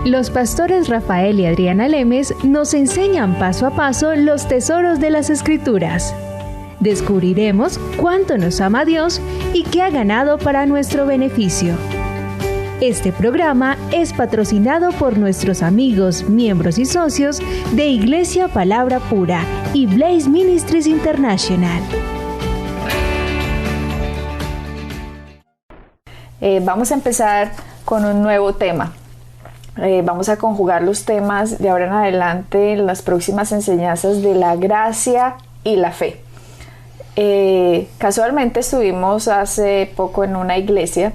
Los pastores Rafael y Adriana Lemes nos enseñan paso a paso los tesoros de las Escrituras. Descubriremos cuánto nos ama Dios y qué ha ganado para nuestro beneficio. Este programa es patrocinado por nuestros amigos, miembros y socios de Iglesia Palabra Pura y Blaze Ministries International. Vamos a empezar con un nuevo tema. Vamos a conjugar los temas de ahora en adelante en las próximas enseñanzas de la gracia y la fe. Casualmente estuvimos hace poco en una iglesia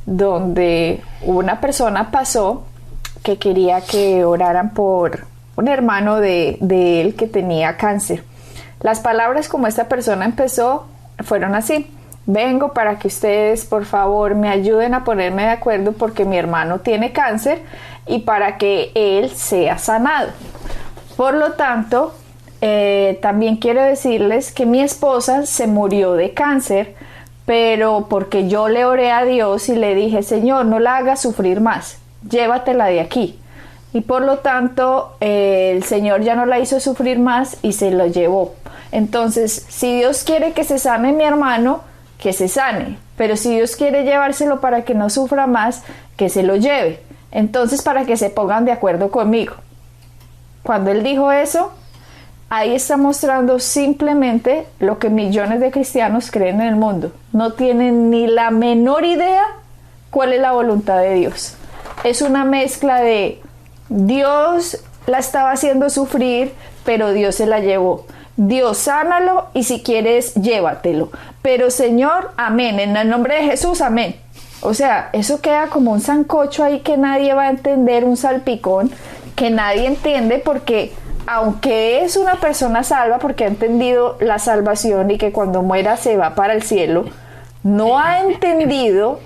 donde una persona pasó que quería que oraran por un hermano de él que tenía cáncer. Las palabras como esta persona empezó fueron así: vengo para que ustedes por favor me ayuden a ponerme de acuerdo porque mi hermano tiene cáncer y para que él sea sanado. Por lo tanto, también quiero decirles que mi esposa se murió de cáncer, pero porque yo le oré a Dios y le dije: Señor, no la hagas sufrir más, llévatela de aquí. Y por lo tanto, el Señor ya no la hizo sufrir más y se lo llevó. Entonces, si Dios quiere que se sane mi hermano, que se sane. Pero si Dios quiere llevárselo para que no sufra más, que se lo lleve. Entonces, para que se pongan de acuerdo conmigo. Cuando él dijo eso, ahí está mostrando simplemente lo que millones de cristianos creen en el mundo. No tienen ni la menor idea cuál es la voluntad de Dios. Es una mezcla de Dios la estaba haciendo sufrir, pero Dios se la llevó. Dios, sánalo y si quieres, llévatelo. Pero Señor, amén. En el nombre de Jesús, amén. O sea, eso queda como un sancocho ahí que nadie va a entender, un salpicón que nadie entiende, porque aunque es una persona salva, porque ha entendido la salvación y que cuando muera se va para el cielo, no ha entendido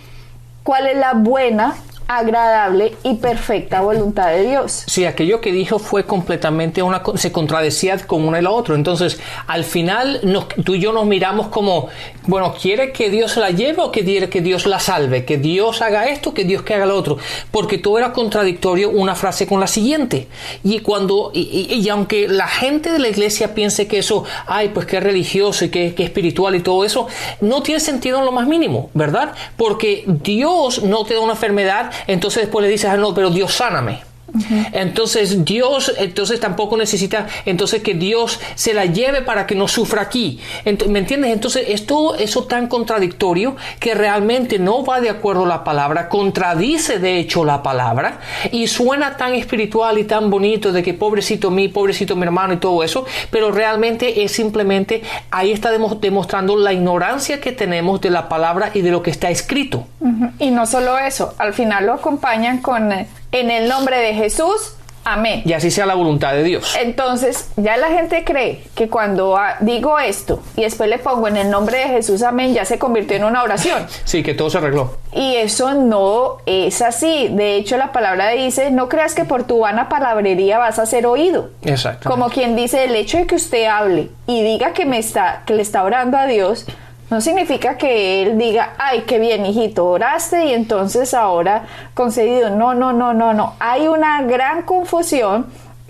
cuál es la buena, agradable y perfecta voluntad de Dios. Sí, aquello que dijo fue completamente se contradecía con una y la otra. Entonces, al final, tú y yo nos miramos como, bueno, ¿quiere que Dios la lleve o quiere que Dios la salve? ¿Que Dios haga esto, que Dios que haga lo otro? Porque todo era contradictorio una frase con la siguiente. Y aunque la gente de la iglesia piense que eso, ay, pues que es religioso y que espiritual y todo eso, no tiene sentido en lo más mínimo, ¿verdad? Porque Dios no te da una enfermedad, entonces después le dices: no, pero Dios sáname. Entonces Dios tampoco necesita que Dios se la lleve para que no sufra aquí. ¿Me entiendes? Entonces es todo eso tan contradictorio que realmente no va de acuerdo a la palabra, contradice de hecho la palabra y suena tan espiritual y tan bonito de que pobrecito mi hermano y todo eso, pero realmente es simplemente, ahí está demostrando la ignorancia que tenemos de la palabra y de lo que está escrito. Y no solo eso, al final lo acompañan con en el nombre de Jesús, amén. Y así sea la voluntad de Dios. Entonces, ya la gente cree que cuando digo esto y después le pongo en el nombre de Jesús, amén, ya se convirtió en una oración. Sí, que todo se arregló. Y eso no es así. De hecho, la palabra dice: no creas que por tu vana palabrería vas a ser oído. Exacto. Como quien dice, el hecho de que usted hable y diga que le está orando a Dios, no significa que él diga: ay, qué bien, hijito, oraste y entonces ahora concedido. No. Hay una gran confusión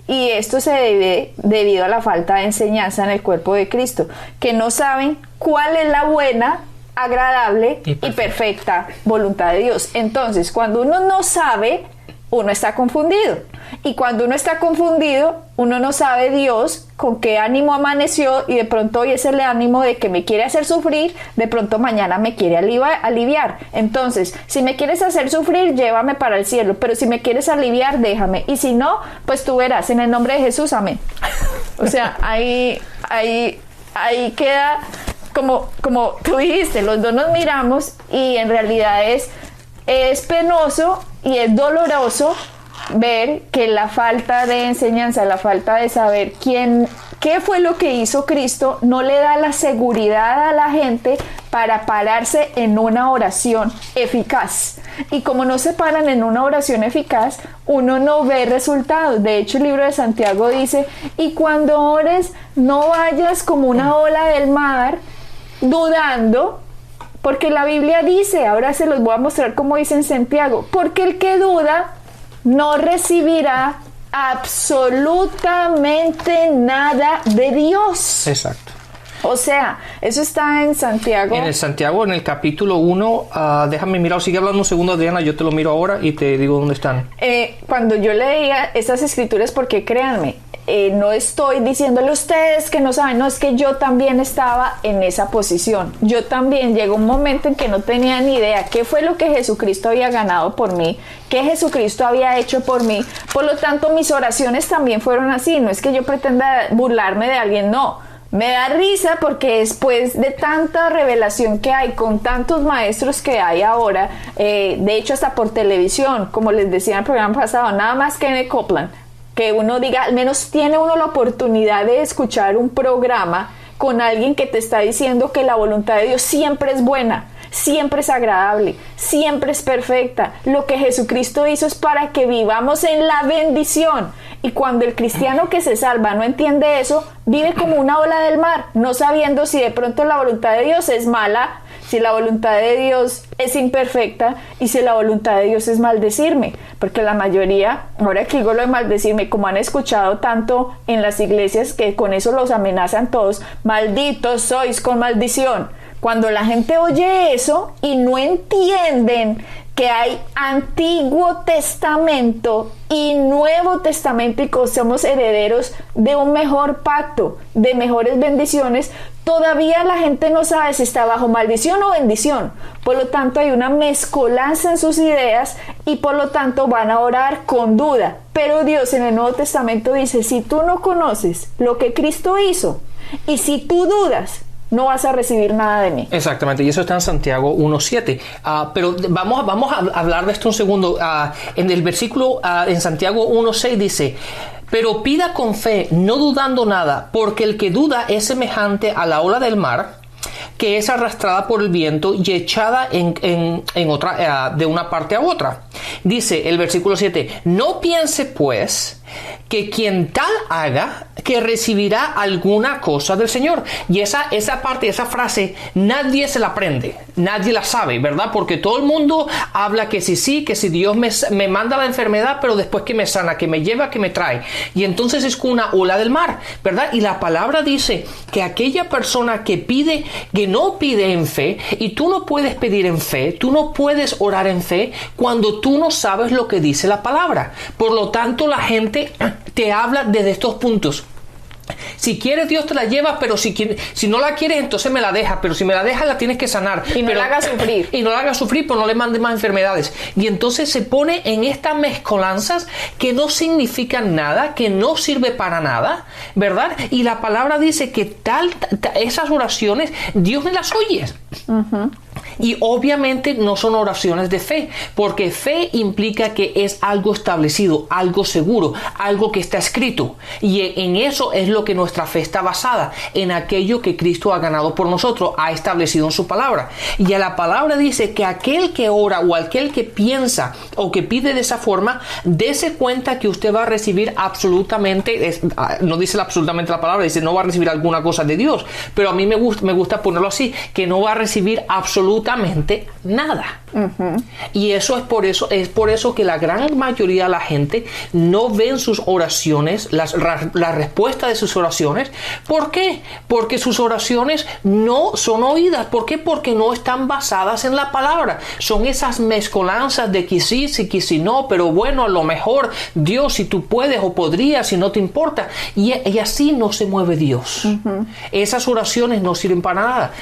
y esto se debe debido a la falta de enseñanza en el cuerpo de Cristo, que no saben cuál es la buena, agradable y perfecta voluntad de Dios. Entonces, cuando uno no sabe, uno está confundido. Y cuando uno está confundido, uno no sabe Dios con qué ánimo amaneció y de pronto hoy es el ánimo de que me quiere hacer sufrir, de pronto mañana me quiere aliviar. Entonces, si me quieres hacer sufrir, llévame para el cielo, pero si me quieres aliviar, déjame. Y si no, pues tú verás, en el nombre de Jesús, amén. O sea, ahí queda como tú dijiste, los dos nos miramos y en realidad es penoso y es doloroso ver que la falta de enseñanza, la falta de saber qué fue lo que hizo Cristo, no le da la seguridad a la gente para pararse en una oración eficaz. Y como no se paran en una oración eficaz, uno no ve resultados. De hecho, el libro de Santiago dice: y cuando ores, no vayas como una ola del mar, dudando, porque la Biblia dice, ahora se los voy a mostrar como dice en Santiago, porque el que duda no recibirá absolutamente nada de Dios. Exacto. O sea, eso está en Santiago. En el capítulo 1, déjame mirar, sigue hablando un segundo, Adriana, yo te lo miro ahora y te digo dónde están. Cuando yo leía estas escrituras, porque créanme, no estoy diciéndole a ustedes que no saben, no, es que yo también estaba en esa posición. Yo también llegó un momento en que no tenía ni idea qué fue lo que Jesucristo había ganado por mí, qué Jesucristo había hecho por mí. Por lo tanto, mis oraciones también fueron así. No es que yo pretenda burlarme de alguien, no. Me da risa porque después de tanta revelación que hay con tantos maestros que hay ahora, de hecho hasta por televisión, como les decía en el programa pasado, nada más Kenneth Copeland, que uno diga, al menos tiene uno la oportunidad de escuchar un programa con alguien que te está diciendo que la voluntad de Dios siempre es buena, siempre es agradable, siempre es perfecta. Lo que Jesucristo hizo es para que vivamos en la bendición. Y cuando el cristiano que se salva no entiende eso, vive como una ola del mar, no sabiendo si de pronto la voluntad de Dios es mala, si la voluntad de Dios es imperfecta y si la voluntad de Dios es maldecirme. Porque la mayoría, ahora que digo lo de maldecirme, como han escuchado tanto en las iglesias que con eso los amenazan todos, malditos sois con maldición. Cuando la gente oye eso y no entienden que hay Antiguo Testamento y Nuevo Testamento y que somos herederos de un mejor pacto, de mejores bendiciones, todavía la gente no sabe si está bajo maldición o bendición. Por lo tanto, hay una mezcolanza en sus ideas y por lo tanto van a orar con duda. Pero Dios en el Nuevo Testamento dice, si tú no conoces lo que Cristo hizo y si tú dudas, no vas a recibir nada de mí. Exactamente, y eso está en Santiago 1:7. Pero vamos a hablar de esto un segundo. En el versículo en Santiago 1:6 dice, pero pida con fe, no dudando nada, porque el que duda es semejante a la ola del mar, que es arrastrada por el viento y echada en otra, de una parte a otra. Dice el versículo 7, no piense pues que quien tal haga, que recibirá alguna cosa del Señor. Y esa parte, esa frase, nadie se la aprende, nadie la sabe, ¿verdad? Porque todo el mundo habla que sí, que si Dios me manda la enfermedad, pero después que me sana, que me lleva, que me trae. Y entonces es como una ola del mar, ¿verdad? Y la palabra dice que aquella persona que pide, que no pide en fe, y tú no puedes pedir en fe, tú no puedes orar en fe cuando tú no sabes lo que dice la palabra. Por lo tanto, la gente te habla desde estos puntos. Si quieres, Dios te la lleva, pero si no la quieres, entonces me la deja. Pero si me la dejas, la tienes que sanar. Y no la hagas sufrir. Y no la hagas sufrir, pues no le mandes más enfermedades. Y entonces se pone en estas mezcolanzas que no significan nada, que no sirve para nada, ¿verdad? Y la palabra dice que esas oraciones, Dios me las oye. Uh-huh. Y obviamente no son oraciones de fe, porque fe implica que es algo establecido, algo seguro, algo que está escrito. Y en eso es lo que nuestra fe está basada, en aquello que Cristo ha ganado por nosotros, ha establecido en su palabra. Y a la palabra dice que aquel que ora o aquel que piensa o que pide de esa forma, dése cuenta que usted va a recibir absolutamente, no dice absolutamente la palabra, dice no va a recibir alguna cosa de Dios, pero a mí me gusta ponerlo así, que no va a recibir absolutamente nada. Uh-huh. Y eso es por eso que la gran mayoría de la gente no ven sus oraciones, la respuesta de sus oraciones. ¿Por qué? Porque sus oraciones no son oídas. ¿Por qué? Porque no están basadas en la palabra. Son esas mezcolanzas de que sí, que sí no, pero bueno, a lo mejor Dios, si tú puedes o podrías, si no te importa. Y así no se mueve Dios. Uh-huh. Esas oraciones no sirven para nada.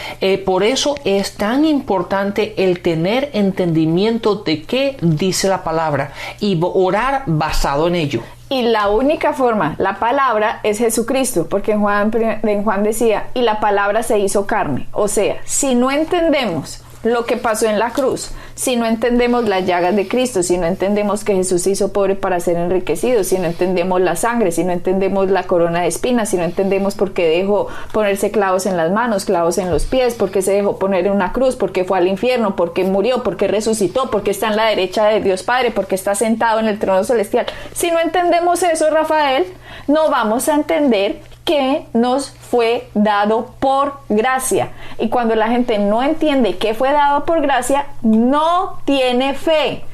Por eso es tan importante el tener entendimiento de qué dice la palabra y orar basado en ello. Y la única forma, la palabra es Jesucristo, porque en Juan decía, y la palabra se hizo carne. O sea, si no entendemos lo que pasó en la cruz, si no entendemos las llagas de Cristo, si no entendemos que Jesús se hizo pobre para ser enriquecido, si no entendemos la sangre, si no entendemos la corona de espinas, si no entendemos por qué dejó ponerse clavos en las manos, clavos en los pies, por qué se dejó poner en una cruz, por qué fue al infierno, por qué murió, por qué resucitó, por qué está en la derecha de Dios Padre, por qué está sentado en el trono celestial. Si no entendemos eso, Rafael, no vamos a entender que nos fue dado por gracia. Y cuando la gente no entiende que fue dado por gracia, no tiene fe.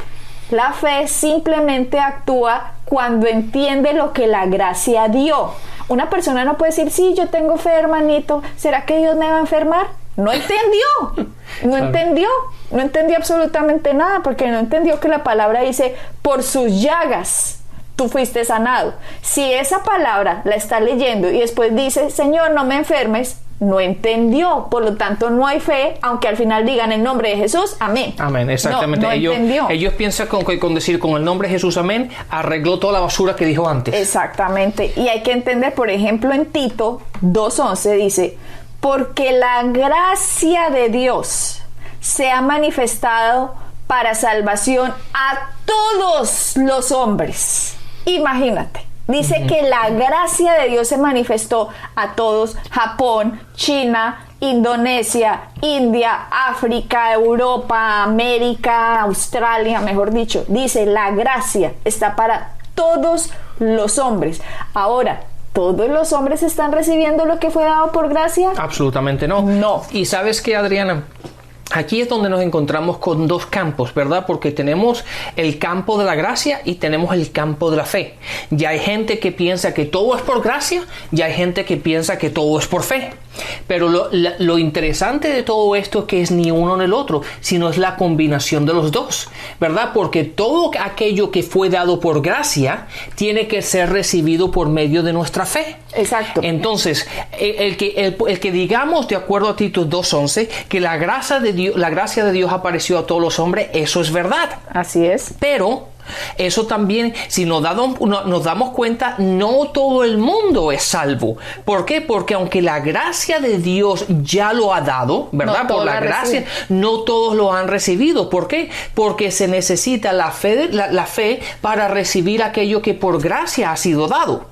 La fe simplemente actúa cuando entiende lo que la gracia dio. Una persona no puede decir, sí, yo tengo fe, hermanito, ¿será que Dios me va a enfermar? No entendió, no entendió absolutamente nada, porque no entendió que la palabra dice, por sus llagas tú fuiste sanado. Si esa palabra la está leyendo y después dice, Señor, no me enfermes, no entendió, por lo tanto no hay fe, aunque al final digan el nombre de Jesús, amén. Amén, exactamente. No entendió. Ellos piensan con decir con el nombre de Jesús, amén, arregló toda la basura que dijo antes. Exactamente, y hay que entender, por ejemplo, en Tito 2:11 dice, porque la gracia de Dios se ha manifestado para salvación a todos los hombres. Imagínate. Dice que la gracia de Dios se manifestó a todos, Japón, China, Indonesia, India, África, Europa, América, Australia, mejor dicho. Dice, la gracia está para todos los hombres. Ahora, ¿todos los hombres están recibiendo lo que fue dado por gracia? Absolutamente no. No. Y ¿sabes qué, Adriana? Aquí es donde nos encontramos con dos campos, ¿verdad? Porque tenemos el campo de la gracia y tenemos el campo de la fe. Ya hay gente que piensa que todo es por gracia, y hay gente que piensa que todo es por fe. Pero lo interesante de todo esto es que es ni uno ni el otro, sino es la combinación de los dos, ¿verdad? Porque todo aquello que fue dado por gracia tiene que ser recibido por medio de nuestra fe. Exacto. Entonces, el que digamos, de acuerdo a Tito 2:11, que la gracia de Dios apareció a todos los hombres, eso es verdad. Así es. Pero eso también, si nos damos cuenta, no todo el mundo es salvo. ¿Por qué? Porque aunque la gracia de Dios ya lo ha dado, ¿verdad? Por la gracia, no todos lo han recibido. ¿Por qué? Porque se necesita la fe para recibir aquello que por gracia ha sido dado.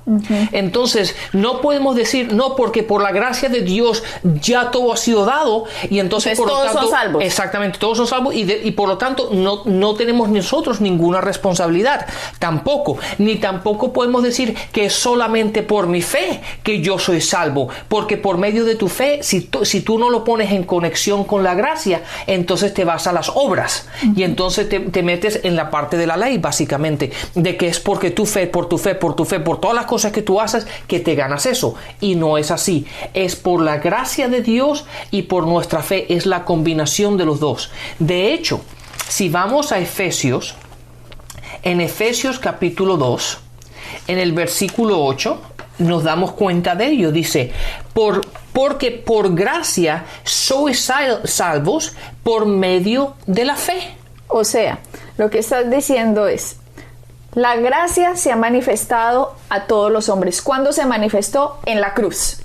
Entonces, no podemos decir, no, porque por la gracia de Dios ya todo ha sido dado, y entonces por todos lo tanto, son salvos. Exactamente, todos son salvos, y por lo tanto no tenemos nosotros ninguna responsabilidad. Tampoco podemos decir que es solamente por mi fe que yo soy salvo, porque por medio de tu fe, si tú no lo pones en conexión con la gracia, entonces te vas a las obras, y entonces te metes en la parte de la ley, básicamente, de que es porque tu fe, por todas las cosas que tú haces, que te ganas eso, y no es así. Es por la gracia de Dios y por nuestra fe, es la combinación de los dos. De hecho, si vamos a Efesios, en Efesios capítulo 2, en el versículo 8, nos damos cuenta de ello. Dice, porque por gracia sois salvos por medio de la fe. O sea, lo que estás diciendo es, la gracia se ha manifestado a todos los hombres. ¿Cuándo se manifestó? En la cruz.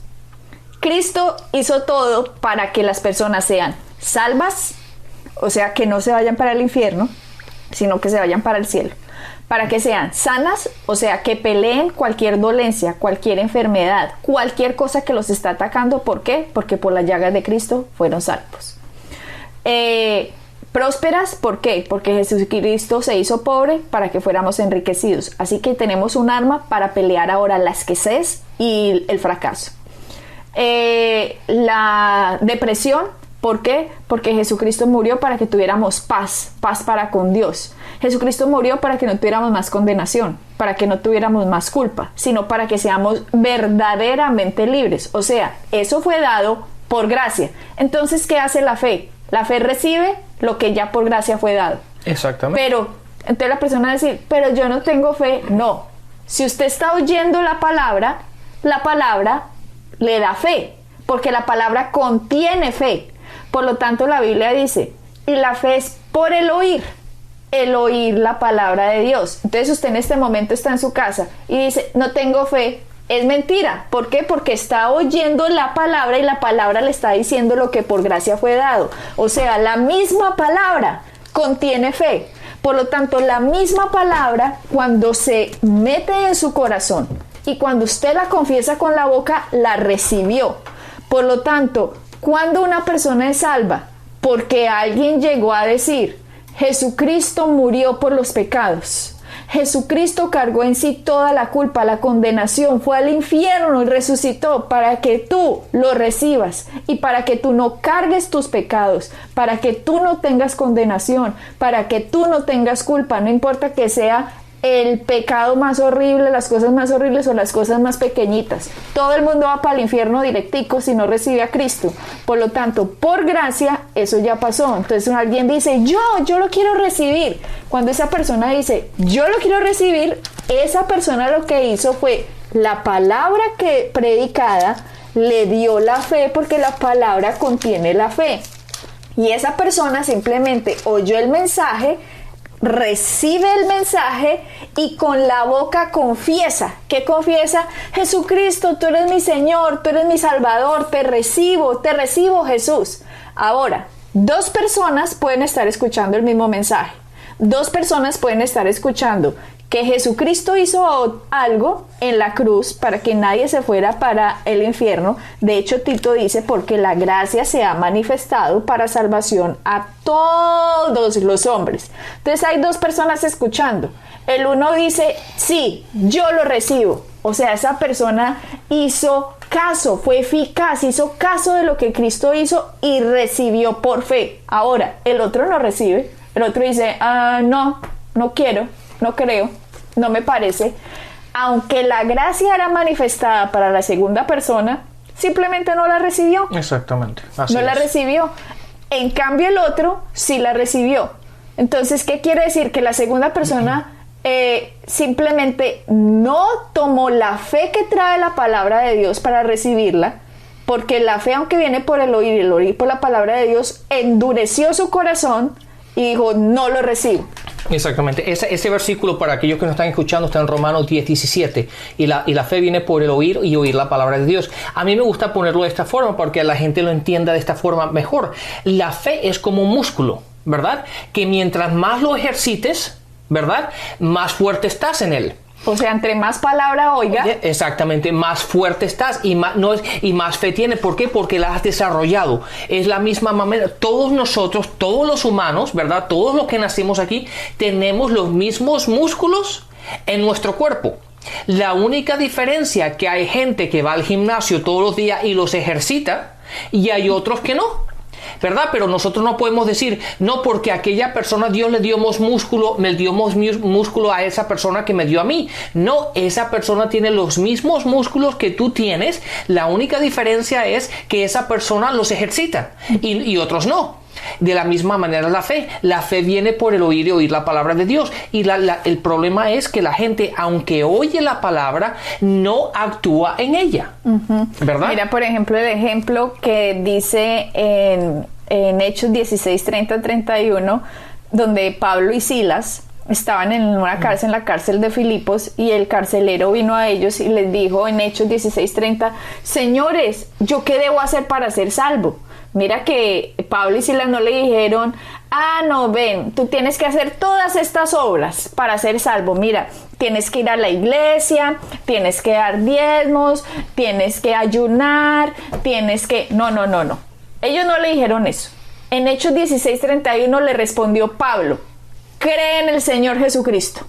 Cristo hizo todo para que las personas sean salvas, o sea, que no se vayan para el infierno, sino que se vayan para el cielo. Para que sean sanas, o sea, que peleen cualquier dolencia, cualquier enfermedad, cualquier cosa que los está atacando. ¿Por qué? Porque por las llagas de Cristo fueron salvos. Prósperas, ¿por qué? Porque Jesucristo se hizo pobre para que fuéramos enriquecidos. Así que tenemos un arma para pelear ahora la escasez y el fracaso. La depresión, ¿por qué? Porque Jesucristo murió para que tuviéramos paz para con Dios. Jesucristo murió para que no tuviéramos más condenación, para que no tuviéramos más culpa, sino para que seamos verdaderamente libres. O sea, eso fue dado por gracia. Entonces, ¿qué hace la fe? La fe recibe lo que ya por gracia fue dado. Exactamente. Pero, entonces la persona va a decir, pero yo no tengo fe. No. Si usted está oyendo la palabra le da fe, porque la palabra contiene fe. Por lo tanto, la Biblia dice, y la fe es por el oír la palabra de Dios. Entonces usted en este momento está en su casa y dice, no tengo fe, es mentira. ¿Por qué? Porque está oyendo la palabra y la palabra le está diciendo lo que por gracia fue dado. O sea, la misma palabra contiene fe. Por lo tanto, la misma palabra, cuando se mete en su corazón y cuando usted la confiesa con la boca, la recibió. Por lo tanto, cuando una persona es salva, porque alguien llegó a decir, Jesucristo murió por los pecados, Jesucristo cargó en sí toda la culpa, la condenación, fue al infierno y resucitó para que tú lo recibas y para que tú no cargues tus pecados, para que tú no tengas condenación, para que tú no tengas culpa, no importa que sea el pecado más horrible, las cosas más horribles o las cosas más pequeñitas. Todo el mundo va para el infierno directico si no recibe a Cristo. Por lo tanto, por gracia, eso ya pasó. Entonces alguien dice, yo lo quiero recibir. Cuando esa persona dice, yo lo quiero recibir, esa persona lo que hizo fue la palabra que predicada le dio la fe, porque la palabra contiene la fe. Y esa persona simplemente oyó el mensaje, recibe el mensaje y con la boca confiesa. ¿Qué confiesa? Jesucristo, tú eres mi Señor, tú eres mi Salvador, te recibo Jesús. Ahora, dos personas pueden estar escuchando el mismo mensaje. Dos personas pueden estar escuchando que Jesucristo hizo algo en la cruz para que nadie se fuera para el infierno. De hecho, Tito dice, porque la gracia se ha manifestado para salvación a todos los hombres. Entonces hay dos personas escuchando. El uno dice, sí, yo lo recibo. O sea, esa persona hizo caso, fue eficaz, hizo caso de lo que Cristo hizo y recibió por fe. Ahora, el otro no recibe. El otro dice, no quiero. No creo, no me parece. Aunque la gracia era manifestada para la segunda persona, simplemente no la recibió. Exactamente. No la recibió. En cambio, el otro sí la recibió. Entonces, ¿qué quiere decir? Que la segunda persona simplemente no tomó la fe que trae la palabra de Dios para recibirla, porque la fe, aunque viene por el oír por la palabra de Dios, endureció su corazón y dijo, no lo recibo. Exactamente. Ese versículo, para aquellos que nos están escuchando, está en Romanos 10:17. Y la fe viene por el oír y oír la palabra de Dios. A mí me gusta ponerlo de esta forma porque la gente lo entienda de esta forma mejor. La fe es como un músculo, ¿verdad? Que mientras más lo ejercites, ¿verdad?, más fuerte estás en él. O sea, entre más palabra oiga. Exactamente, más fuerte estás y más fe tiene. ¿Por qué? Porque la has desarrollado. Es la misma manera. Todos nosotros, todos los humanos, ¿verdad? Todos los que nacimos aquí, tenemos los mismos músculos en nuestro cuerpo. La única diferencia que hay gente que va al gimnasio todos los días y los ejercita y hay otros que no, ¿verdad? Pero nosotros no podemos decir, no, porque aquella persona Dios le dio más músculo, me dio más músculo a esa persona que me dio a mí. No, esa persona tiene los mismos músculos que tú tienes. La única diferencia es que esa persona los ejercita y otros no. De la misma manera la fe viene por el oír y oír la palabra de Dios, y el problema es que la gente, aunque oye la palabra, no actúa en ella, ¿verdad? Mira, por ejemplo, el ejemplo que dice en Hechos 16:30-31, donde Pablo y Silas estaban en una cárcel, en la cárcel de Filipos, y el carcelero vino a ellos y les dijo en Hechos 16:30, señores, ¿yo qué debo hacer para ser salvo? Mira que Pablo y Silas no le dijeron, no, ven, tú tienes que hacer todas estas obras para ser salvo. Mira, tienes que ir a la iglesia, tienes que dar diezmos, tienes que ayunar, tienes que... No. Ellos no le dijeron eso. En Hechos 16:31 le respondió Pablo, cree en el Señor Jesucristo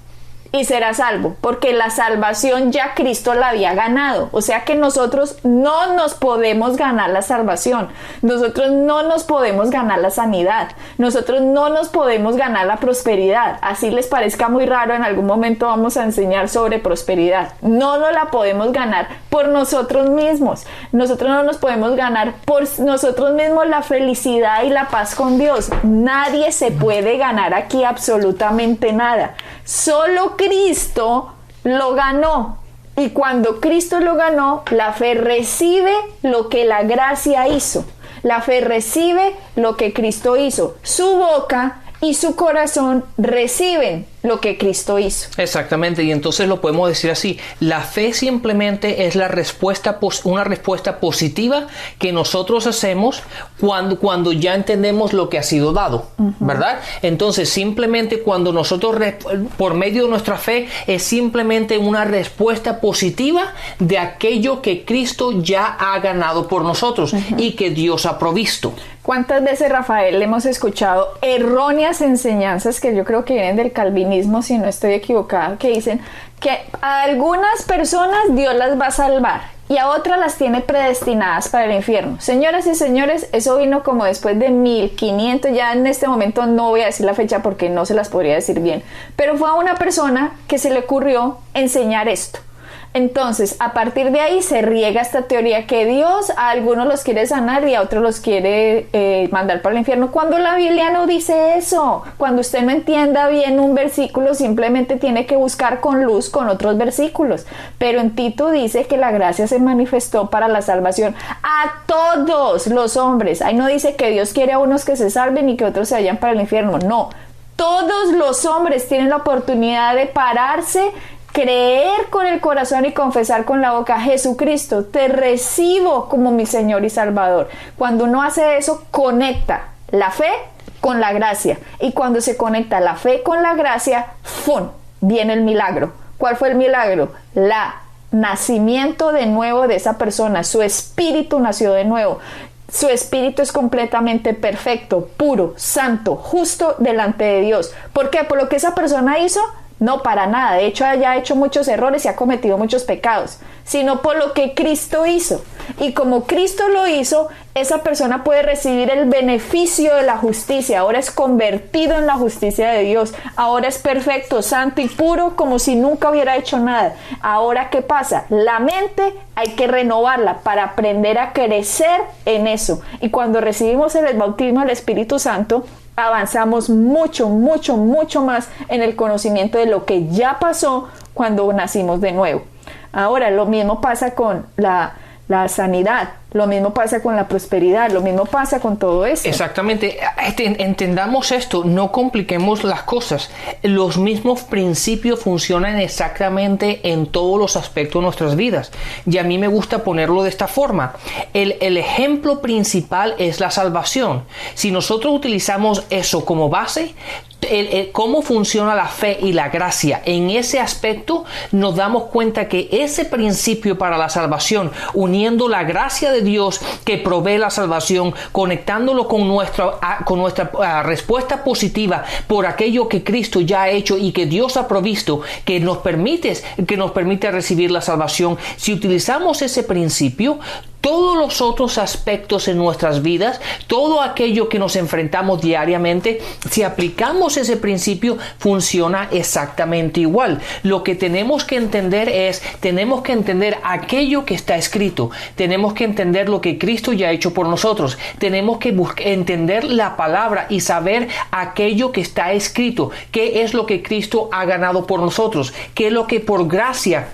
y será salvo, porque la salvación ya Cristo la había ganado. O sea que nosotros no nos podemos ganar la salvación, nosotros no nos podemos ganar la sanidad, nosotros no nos podemos ganar la prosperidad. Así les parezca muy raro, en algún momento vamos a enseñar sobre prosperidad. No nos la podemos ganar por nosotros mismos. Nosotros no nos podemos ganar por nosotros mismos la felicidad y la paz con Dios. Nadie se puede ganar aquí absolutamente nada. Solo Cristo lo ganó, y cuando Cristo lo ganó, la fe recibe lo que la gracia hizo. La fe recibe lo que Cristo hizo. Su boca y su corazón reciben lo que Cristo hizo. Exactamente, y entonces lo podemos decir así: la fe simplemente es la respuesta, una respuesta positiva que nosotros hacemos cuando ya entendemos lo que ha sido dado, ¿verdad? Entonces simplemente cuando nosotros por medio de nuestra fe es simplemente una respuesta positiva de aquello que Cristo ya ha ganado por nosotros y que Dios ha provisto. ¿Cuántas veces, Rafael, hemos escuchado erróneas enseñanzas que yo creo que vienen del calvinismo cristianismo, si no estoy equivocada, que dicen que a algunas personas Dios las va a salvar y a otras las tiene predestinadas para el infierno. Señoras y señores, eso vino como después de 1500, ya en este momento no voy a decir la fecha porque no se las podría decir bien, pero fue a una persona que se le ocurrió enseñar esto. Entonces, a partir de ahí se riega esta teoría que Dios a algunos los quiere sanar y a otros los quiere mandar para el infierno, cuando la Biblia no dice eso. Cuando usted no entienda bien un versículo, simplemente tiene que buscar con luz con otros versículos. Pero en Tito dice que la gracia se manifestó para la salvación a todos los hombres. Ahí no dice que Dios quiere a unos que se salven y que otros se vayan para el infierno. No, todos los hombres tienen la oportunidad de pararse, creer con el corazón y confesar con la boca: Jesucristo, te recibo como mi Señor y Salvador. Cuando uno hace eso, conecta la fe con la gracia. Y cuando se conecta la fe con la gracia, ¡fum!, viene el milagro. ¿Cuál fue el milagro? La nacimiento de nuevo de esa persona. Su espíritu nació de nuevo. Su espíritu es completamente perfecto, puro, santo, justo delante de Dios. ¿Por qué? ¿Por lo que esa persona hizo? No, para nada. De hecho, ella ha hecho muchos errores y ha cometido muchos pecados, sino por lo que Cristo hizo. Y como Cristo lo hizo, esa persona puede recibir el beneficio de la justicia. Ahora es convertido en la justicia de Dios. Ahora es perfecto, santo y puro, como si nunca hubiera hecho nada. Ahora, ¿qué pasa? La mente hay que renovarla para aprender a crecer en eso. Y cuando recibimos el bautismo del Espíritu Santo, avanzamos mucho, mucho, mucho más en el conocimiento de lo que ya pasó cuando nacimos de nuevo. Ahora, lo mismo pasa con la sanidad, lo mismo pasa con la prosperidad, lo mismo pasa con todo esto. Exactamente, entendamos esto, no compliquemos las cosas. Los mismos principios funcionan exactamente en todos los aspectos de nuestras vidas. Y a mí me gusta ponerlo de esta forma. El ejemplo principal es la salvación. Si nosotros utilizamos eso como base, cómo funciona la fe y la gracia en ese aspecto, nos damos cuenta que ese principio para la salvación, uniendo la gracia de Dios que provee la salvación, conectándolo con nuestra respuesta positiva por aquello que Cristo ya ha hecho y que Dios ha provisto, que nos permite recibir la salvación. Si utilizamos ese principio, todos los otros aspectos en nuestras vidas, todo aquello que nos enfrentamos diariamente, si aplicamos ese principio, funciona exactamente igual. Lo que tenemos que entender tenemos que entender aquello que está escrito, tenemos que entender lo que Cristo ya ha hecho por nosotros, tenemos que entender la palabra y saber aquello que está escrito, qué es lo que Cristo ha ganado por nosotros, qué es lo que por gracia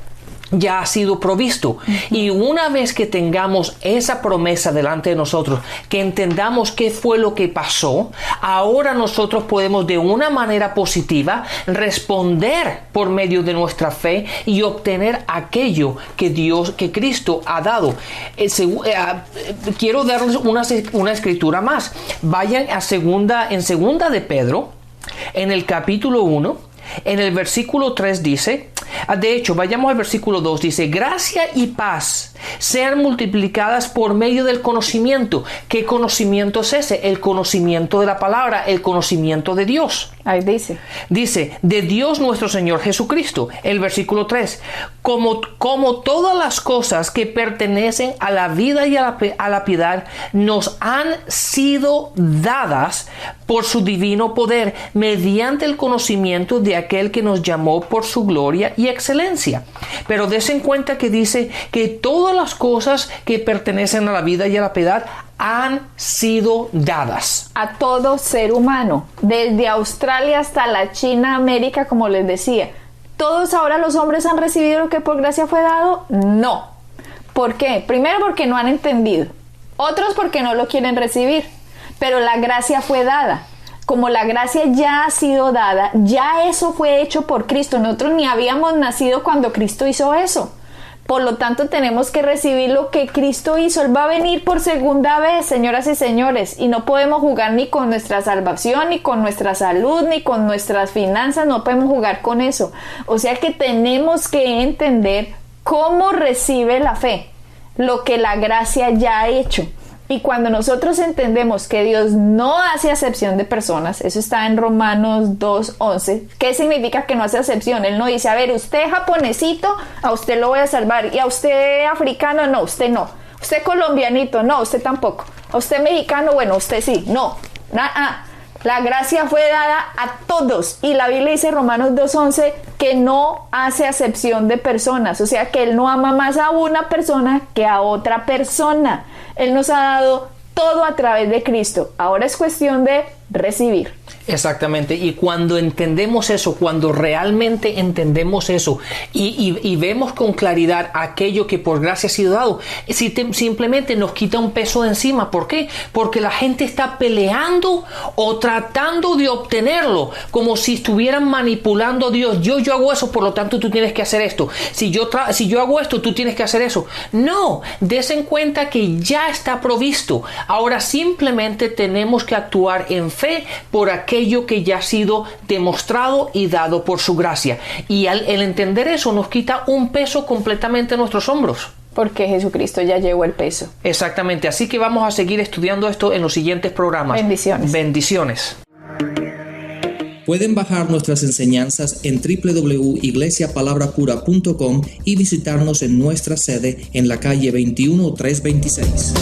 ya ha sido provisto. Y una vez que tengamos esa promesa delante de nosotros, que entendamos qué fue lo que pasó, ahora nosotros podemos de una manera positiva responder por medio de nuestra fe y obtener aquello que Cristo ha dado. Quiero darles una escritura más. Vayan en segunda de Pedro, en el capítulo 1, en el versículo 3 dice, de hecho, vayamos al versículo 2, dice: gracia y paz sean multiplicadas por medio del conocimiento. ¿Qué conocimiento es ese? El conocimiento de la palabra, el conocimiento de Dios. Ahí dice, de Dios nuestro Señor Jesucristo. El versículo 3, como todas las cosas que pertenecen a la vida y a la piedad nos han sido dadas por su divino poder, mediante el conocimiento de aquel que nos llamó por su gloria y excelencia. Pero desen cuenta que dice que todas las cosas que pertenecen a la vida y a la piedad han sido dadas a todo ser humano, desde Australia hasta la China, América, como les decía. ¿Todos ahora los hombres han recibido lo que por gracia fue dado? No. ¿Por qué? Primero, porque no han entendido. Otros, porque no lo quieren recibir. Pero la gracia fue dada. Como la gracia ya ha sido dada, ya eso fue hecho por Cristo. Nosotros ni habíamos nacido cuando Cristo hizo eso. Por lo tanto, tenemos que recibir lo que Cristo hizo. Él va a venir por segunda vez, señoras y señores, y no podemos jugar ni con nuestra salvación, ni con nuestra salud, ni con nuestras finanzas. No podemos jugar con eso. O sea que tenemos que entender cómo recibe la fe lo que la gracia ya ha hecho. Y cuando nosotros entendemos que Dios no hace acepción de personas, eso está en Romanos 2:11, ¿qué significa que no hace acepción? Él no dice, a ver, usted japonesito, a usted lo voy a salvar, y a usted africano, no, usted no. Usted colombianito, no, usted tampoco. A usted mexicano, bueno, usted sí, no. La gracia fue dada a todos, y la Biblia dice, Romanos 2:11, que no hace acepción de personas, o sea que Él no ama más a una persona que a otra persona. Él nos ha dado todo a través de Cristo. Ahora es cuestión de recibir. Exactamente, y cuando entendemos eso, cuando realmente entendemos eso y vemos con claridad aquello que por gracia ha sido dado, simplemente nos quita un peso de encima. ¿Por qué? Porque la gente está peleando o tratando de obtenerlo, como si estuvieran manipulando a Dios. Yo hago eso, por lo tanto tú tienes que hacer esto. Si yo hago esto, tú tienes que hacer eso. No, des en cuenta que ya está provisto. Ahora simplemente tenemos que actuar en fe por aquello que ya ha sido demostrado y dado por su gracia. Y el entender eso nos quita un peso completamente de nuestros hombros. Porque Jesucristo ya llevó el peso. Exactamente. Así que vamos a seguir estudiando esto en los siguientes programas. Bendiciones. Bendiciones. Pueden bajar nuestras enseñanzas en www.iglesiapalabracura.com y visitarnos en nuestra sede en la calle 21326.